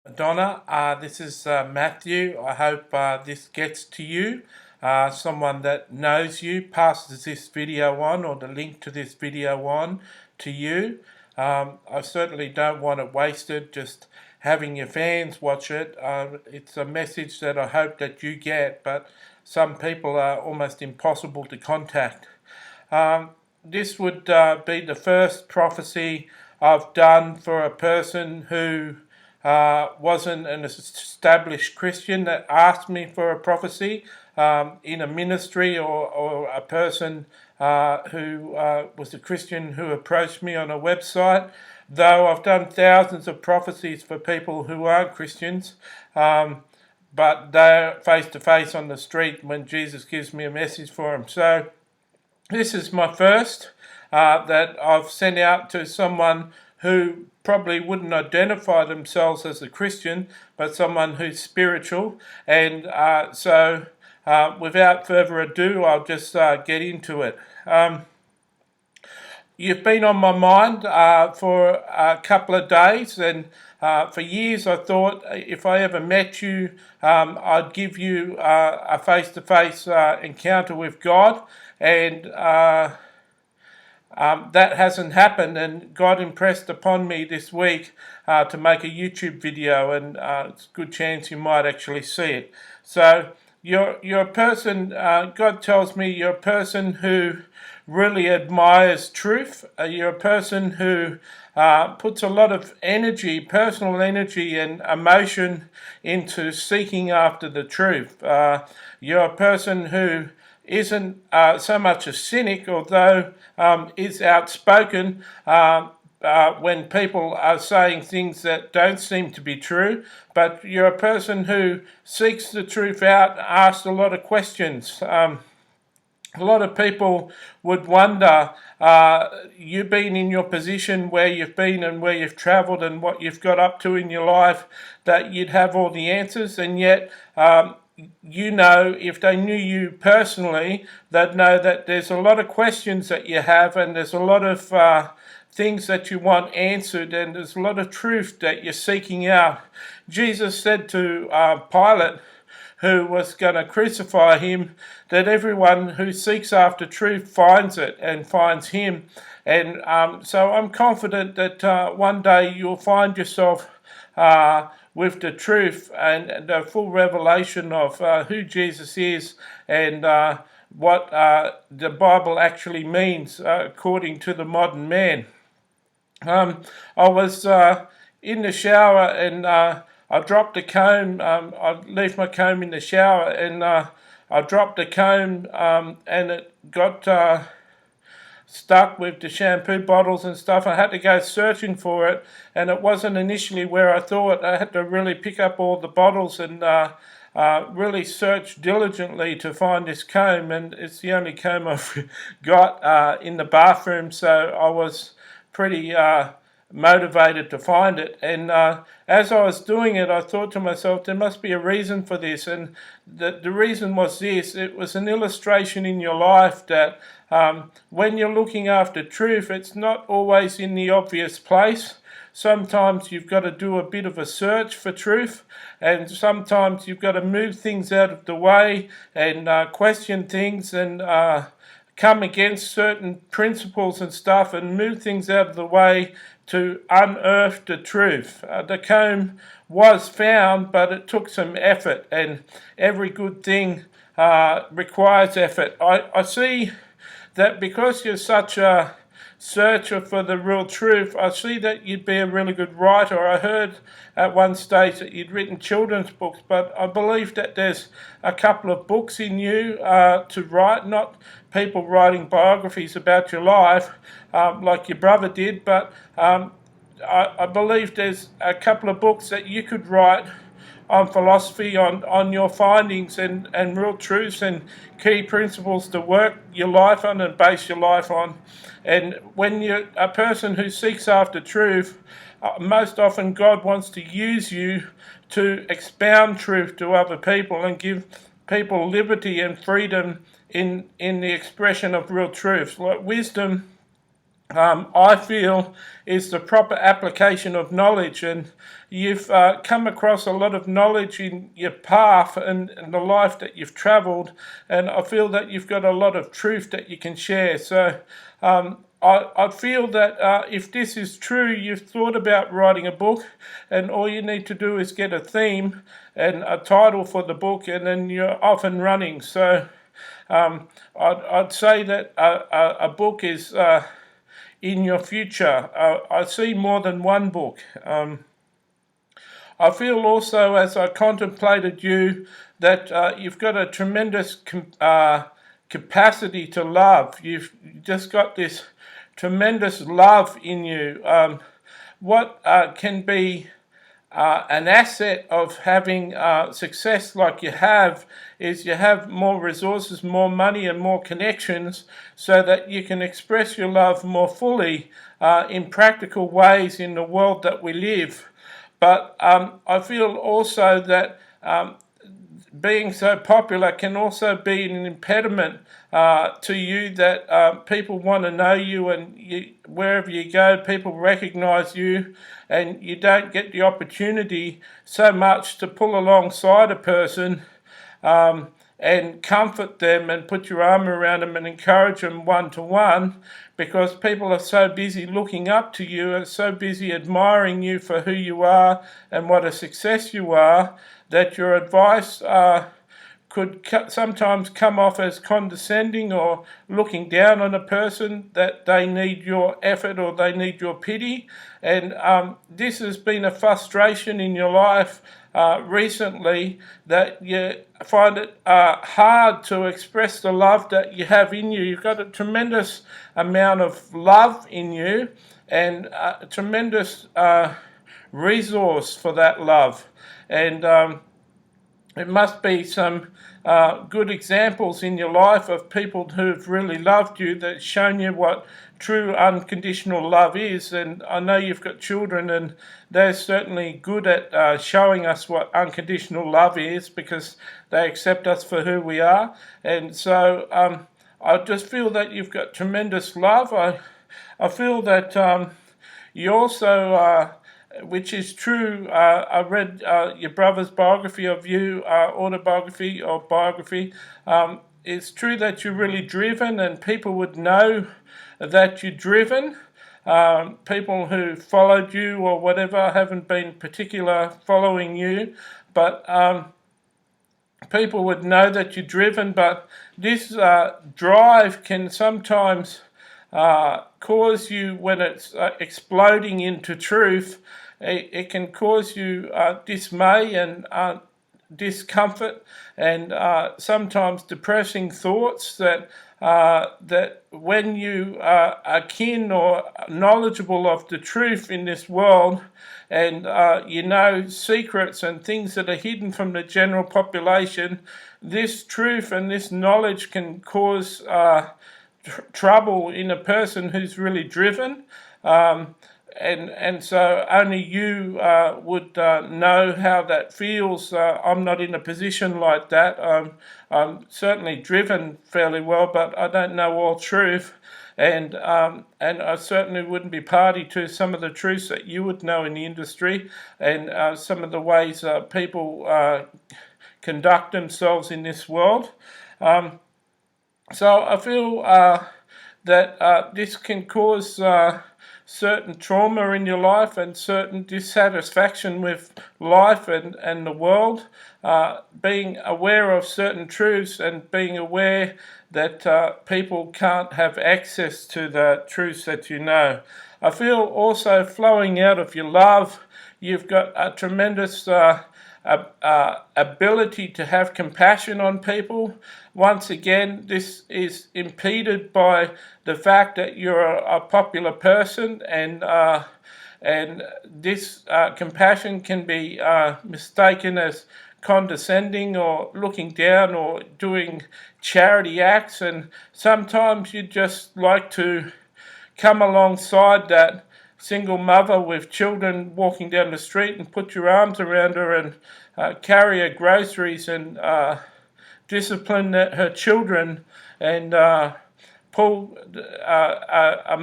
Madonna, this is Matthew. I hope this gets to you. Someone that knows you passes this video on, or the link to this video on to you. I certainly don't want it wasted just having your fans watch it. It's a message that I hope that you get, but some people are almost impossible to contact. This would be the first prophecy I've done for a person who wasn't an established Christian that asked me for a prophecy in a ministry, or a person who was a Christian who approached me on a website. Though I've done thousands of prophecies for people who aren't Christians, but they're face to face on the street when Jesus gives me a message for them. So this is my first that I've sent out to someone who probably wouldn't identify themselves as a Christian, but someone who's spiritual. And so without further ado, I'll just get into it. You've been on my mind for a couple of days, and for years I thought if I ever met you, I'd give you a face-to-face encounter with God, and that hasn't happened. And God impressed upon me this week to make a YouTube video, and it's a good chance you might actually see it. So you're a person, God tells me you're a person who really admires truth. You're a person who puts a lot of energy, personal energy and emotion into seeking after the truth. You're a person who isn't so much a cynic, although is outspoken when people are saying things that don't seem to be true. But you're a person who seeks the truth out, asks a lot of questions. A lot of people would wonder, you being in your position where you've been and where you've travelled and what you've got up to in your life, that you'd have all the answers, and yet if they knew you personally, they'd know that there's a lot of questions that you have, and there's a lot of things that you want answered, and there's a lot of truth that you're seeking out. Jesus said to Pilate, who was going to crucify him, that everyone who seeks after truth finds it and finds him. And so I'm confident that one day you'll find yourself with the truth and the full revelation of who Jesus is, and what the Bible actually means according to the modern man. I was in the shower, and I dropped the comb. I left my comb in the shower, and I dropped the comb, and it got stuck with the shampoo bottles and stuff. I had to go searching for it, and it wasn't initially where I thought. I had to really pick up all the bottles and really search diligently to find this comb, and it's the only comb I've got in the bathroom, so I was pretty motivated to find it. And as I was doing it, I thought to myself, there must be a reason for this. And the reason was this: it was an illustration in your life that when you're looking after truth, it's not always in the obvious place. Sometimes you've got to do a bit of a search for truth, and sometimes you've got to move things out of the way and question things, and come against certain principles and stuff, and move things out of the way to unearth the truth. The comb was found, but it took some effort, and every good thing requires effort. I see that because you're such a searcher for the real truth, I see that you'd be a really good writer. I heard at one stage that you'd written children's books, but I believe that there's a couple of books in you to write, not people writing biographies about your life like your brother did, but I believe there's a couple of books that you could write on philosophy, on your findings and real truths and key principles to work your life on and base your life on. And when you're a person who seeks after truth, most often God wants to use you to expound truth to other people and give people liberty and freedom in the expression of real truth. Like wisdom I feel is the proper application of knowledge. And you've come across a lot of knowledge in your path and the life that you've travelled, and I feel that you've got a lot of truth that you can share. So I feel that if this is true, you've thought about writing a book, and all you need to do is get a theme and a title for the book, and then you're off and running. So I'd say that a book is in your future. I see more than one book. I feel also, as I contemplated you, that you've got a tremendous capacity to love. You've just got this tremendous love in you. What can be an asset of having success like you have is you have more resources, more money and more connections, so that you can express your love more fully in practical ways in the world that we live. But I feel also that being so popular can also be an impediment to you, that people want to know you, and wherever you go, people recognize you, and you don't get the opportunity so much to pull alongside a person and comfort them and put your arm around them and encourage them one-to-one, because people are so busy looking up to you and so busy admiring you for who you are and what a success you are, that your advice could sometimes come off as condescending or looking down on a person, that they need your effort or they need your pity. And this has been a frustration in your life recently, that you find it hard to express the love that you have in you. You've got a tremendous amount of love in you, and a tremendous resource for that love. And it must be some good examples in your life of people who've really loved you, that's shown you what true unconditional love is. And I know you've got children, and they're certainly good at showing us what unconditional love is, because they accept us for who we are. And so I just feel that you've got tremendous love. I feel that you also which is true. I read your brother's biography of you, autobiography or biography. It's true that you're really driven, and people would know that you're driven. People who followed you or whatever haven't been particular following you, but people would know that you're driven. But this drive can sometimes cause you, when it's exploding into truth, it can cause you dismay and discomfort, and sometimes depressing thoughts, that when you are keen or knowledgeable of the truth in this world, and you know secrets and things that are hidden from the general population, this truth and this knowledge can cause trouble in a person who's really driven. And so only you would know how that feels. I'm not in a position like that. I'm certainly driven fairly well, but I don't know all truth. And I certainly wouldn't be party to some of the truths that you would know in the industry, and some of the ways people conduct themselves in this world. So I feel that this can cause certain trauma in your life and certain dissatisfaction with life and the world. Being aware of certain truths and being aware that people can't have access to the truths that you know. I feel also, flowing out of your love, you've got a tremendous ability to have compassion on people. Once again, this is impeded by the fact that you're a popular person, and this compassion can be mistaken as condescending or looking down or doing charity acts. And sometimes you just like to come alongside that single mother with children walking down the street and put your arms around her and carry her groceries and discipline her children, and pull a